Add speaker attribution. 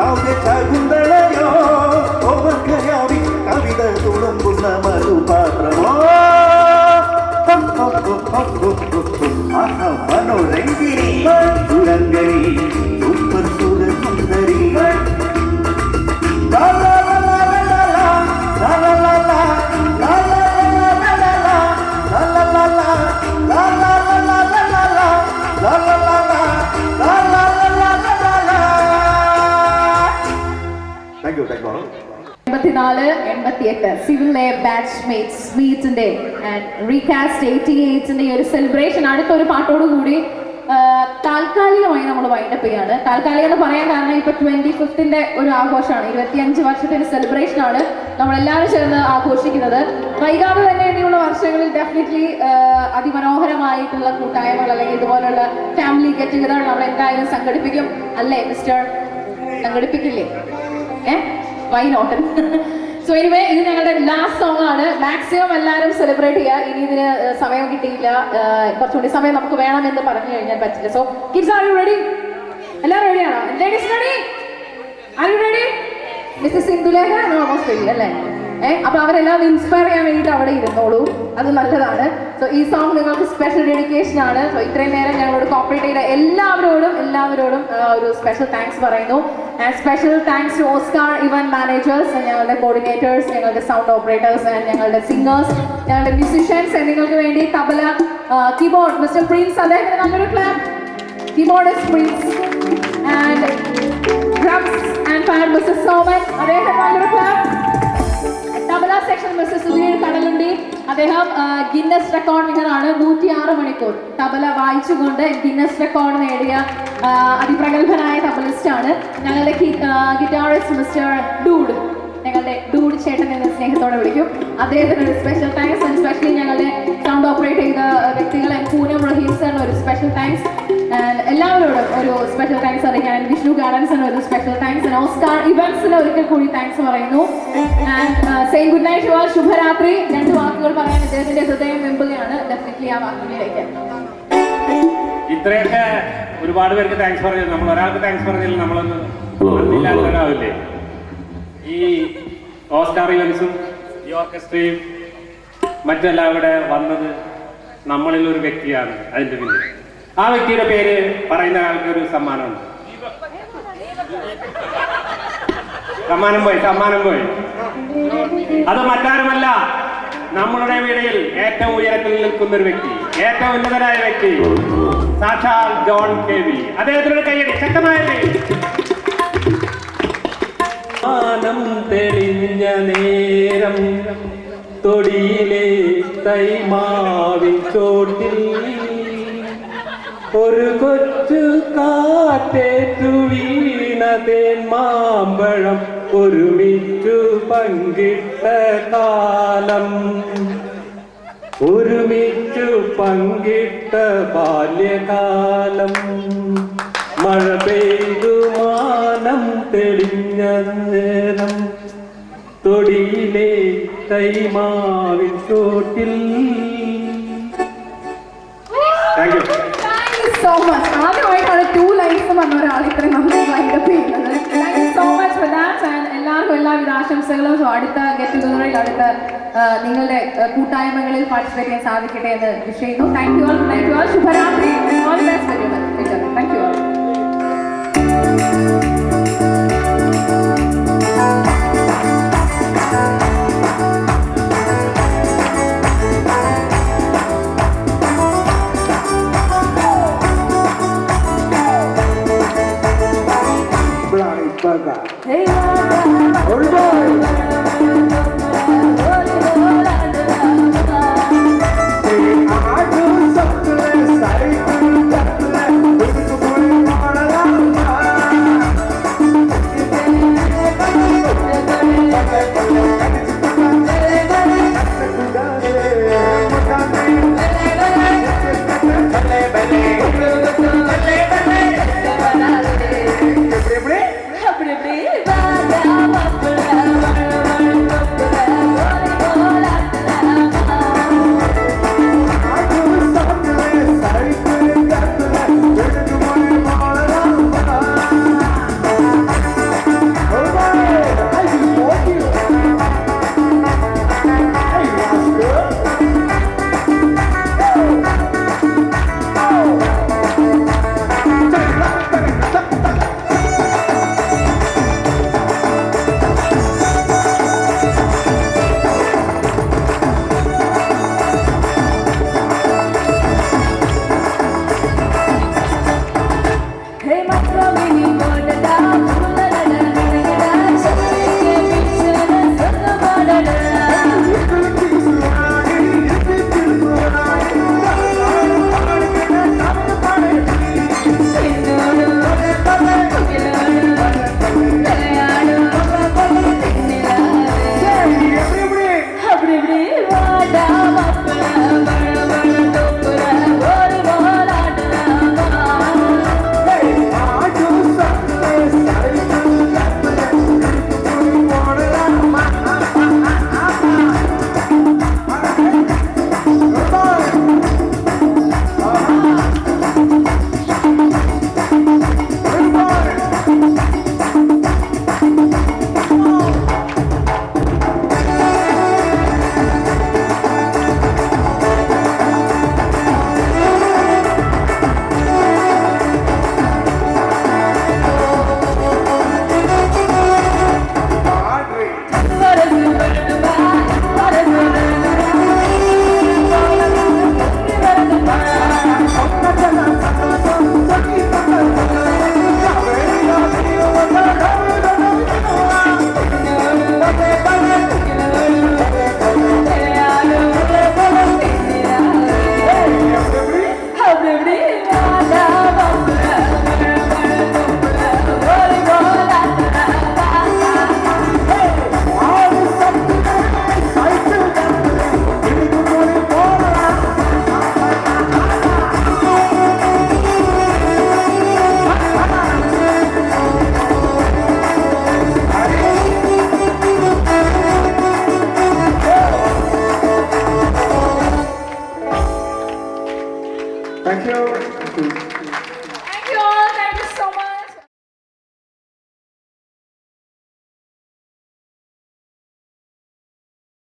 Speaker 1: കാവ്യ ശകുന്തളയോ ഓർക്കയാവി കവിത തുളുമ്പുന്ന മധുപാത്രമോ മനോരഞ്ജിനി തുരങ്കരി സൂപ്പർ സുര സുന്ദരി
Speaker 2: civil batchmates മീറ്റിന്റെ and recast 88ന്റെ ഒരു സെലിബ്രേഷൻ അടുത്തൊരു പാട്ടോടുകൂടി താൽക്കാലികമായി നമ്മൾ വൈൻഡപ്പ് ചെയ്യാണ്. താൽക്കാലികം എന്ന് പറയാൻ കാരണം ഇപ്പൊ 25th ഒരു ആഘോഷമാണ്, 25 വർഷത്തിന്റെ സെലിബ്രേഷൻ ആണ് നമ്മളെല്ലാവരും ചേർന്ന് ആഘോഷിക്കുന്നത്. വൈകാതെ തന്നെ ഇനിയുള്ള വർഷങ്ങളിൽ ഡെഫിനറ്റ്ലി അതിമനോഹരമായിട്ടുള്ള കൂട്ടായ്മകൾ അല്ലെങ്കിൽ ഇതുപോലുള്ള ഫാമിലി ഗെറ്റ് ടുഗദർ നമ്മൾ എന്തായാലും സംഘടിപ്പിക്കും അല്ലേ മിസ്റ്റർ? സംഘടിപ്പിക്കില്ലേ? Why not? സോ എനിവേ ഇത് ഞങ്ങളുടെ ലാസ്റ്റ് സോങ് ആണ്. മാക്സിമം എല്ലാവരും സെലിബ്രേറ്റ് ചെയ്യുക. ഇനി ഇതിന് സമയം കിട്ടിയില്ല, കുറച്ചുകൂടി സമയം നമുക്ക് വേണമെന്ന് പറഞ്ഞു കഴിഞ്ഞാൽ പറ്റില്ല. So kids are you ready? എല്ലാവരും റെഡിയാണോ? Ladies ready? Are you ready? Mrs Indulekha almost ready അല്ലേ? അപ്പൊ അവരെല്ലാം ഇൻസ്പയർ ചെയ്യാൻ വേണ്ടിയിട്ട് അവിടെ ഇരുന്നോളൂ, അത് നല്ലതാണ്. സോ ഈ സോങ് നിങ്ങൾക്ക് സ്പെഷ്യൽ ഡെഡിക്കേഷൻ ആണ്. സോ ഇത്രയും നേരം ഞങ്ങളോട് കോപ്പറേറ്റ് ചെയ്ത എല്ലാവരോടും ഒരു സ്പെഷ്യൽ താങ്ക്സ് പറയുന്നു. And special thanks to Oscar event managers, ഞങ്ങളുടെ കോർഡിനേറ്റേഴ്സ്, ഞങ്ങളുടെ സൗണ്ട് ഓപ്പറേറ്റേഴ്സ് ആൻഡ് ഞങ്ങളുടെ സിംഗേഴ്സ്, ഞങ്ങളുടെ മ്യൂസിഷ്യൻസ്. നിങ്ങൾക്ക് വേണ്ടി തബല, കീബോർഡ് മിസ്റ്റർ പ്രിൻസ്, അദ്ദേഹത്തിന് നല്ലൊരു clap. Keyboardist Prince. And drums and pad Mr Soman, അദ്ദേഹത്തിന് നല്ലൊരു clap. Tabla section Mr Sudheer Kadalundi, അദ്ദേഹം ഗിന്നസ് റെക്കോർഡ് വിന്നറാണ്. 106 മണിക്കൂർ തബല വായിച്ചുകൊണ്ട് ഗിന്നസ് റെക്കോർഡ് നേടിയ അതിപ്രഗത്ഭനായ തബലിസ്റ്റ് ആണ്. ഞങ്ങളുടെ ഗിറ്റാറിസ്റ്റ് മിസ്റ്റർ ഡൂഡ്, ഞങ്ങളുടെ ഡൂഡ് ചേട്ടൻ എന്ന സ്നേഹത്തോടെ വിളിക്കും, അദ്ദേഹത്തിന് ഒരു സ്പെഷ്യൽ താങ്ക്സ്. ആൻഡ് സ്പെഷ്യലി ഞങ്ങളുടെ സൗണ്ട് ഓപ്പറേറ്റ് ചെയ്ത വ്യക്തികൾ പൂനം റഹീം സാറിന് ഒരു സ്പെഷ്യൽ താങ്ക്സ്. ആൻഡ് എല്ലാവരോടും ഒരു സ്പെഷ്യൽ താങ്ക്സ് അറിയിക്കാൻ വിഷ്ണു ഗാർഡൻസിന് ഒരു സ്പെഷ്യൽ താങ്ക്സ്. ഓസ്കാർ ഇവന്റ്സിന് ഒരിക്കൽ കൂടി താങ്ക്സ് പറയുന്നു. And same good night to all. ശുഭരാത്രി. 2 വാക്കുകൾ പറയാൻ അദ്ദേഹത്തിന്റെ ഹൃദയം വെമ്പുകയാണ്. ഡെഫിനറ്റ്ലി ആ വാക്കിലേക്ക്
Speaker 3: ഇത്രയൊക്കെ ഒരുപാട് പേർക്ക് താങ്ക്സ് പറഞ്ഞു. നമ്മൾ ഒരാൾക്ക് താങ്ക്സ് പറഞ്ഞാൽ നമ്മളൊന്ന് നന്ദിയില്ലാത്തവരാവില്ലേ? ഈ ഓസ്കാർ ഇവന്റ്സും ഈ ഓർക്കസ്ട്രയും മറ്റെല്ലാം ഇവിടെ വന്നത് നമ്മളിൽ ഒരു വ്യക്തിയാണ് അതിന്റെ പിന്നിൽ. ആ വ്യക്തിയുടെ പേര് പറയുന്ന ആൾക്ക് ഒരു സമ്മാനമുണ്ട്. സമ്മാനം പോയി. അത് മറ്റാരുമല്ല, നമ്മളുടെ വീടിൽ ഏറ്റവും ഉയരത്തിൽ നിൽക്കുന്ന ഒരു വ്യക്തി, ഏറ്റവും ഉന്നതനായ വ്യക്തി, സാക്ഷാൽ ജോൺ കെ.വി. അദ്ദേഹത്തിനൊരു കൈയടി, ശക്തമായ മാനം തെളിഞ്ഞ നേരം തൊടിയിലെ തൈമാവിൻ ചോട്ടിൽ ഒരു കൊച്ചു കാറ്റേറ്റു വീണ തേന്മാമ്പഴം ഒരുമിച്ചു പങ്കിട്ട കാലം, ഒരുമിച്ചു പങ്കിട്ട ബാല്യകാലം. മഴ പെയ്തു മാനം തെളിഞ്ഞ നേരം തൊടിയിലെ തൈമാവിൻ ചോട്ടിൽ. Thank you
Speaker 2: so much. ആദ്യമായിട്ടാണ് 2 ലൈൻസ് വന്ന ഒരാൾ ഇത്രയും നന്നായി വൈൻഡപ്പ് ചെയ്യുന്നത്. Thank you so much for that. And എല്ലാവർക്കും എല്ലാവിധ ആശംസകളും. സോ അടുത്ത ഗെറ്റ് ടുഗദറിൽ അടുത്ത നിങ്ങളുടെ കൂട്ടായ്മകളിൽ പാർട്ടിസിപ്പേറ്റ് ചെയ്യാൻ സാധിക്കട്ടെ എന്ന് വിഷ് ചെയ്യുന്നു. Thank you all. ശുഭരാത്രി. All the best. Thank you all.
Speaker 1: Hey,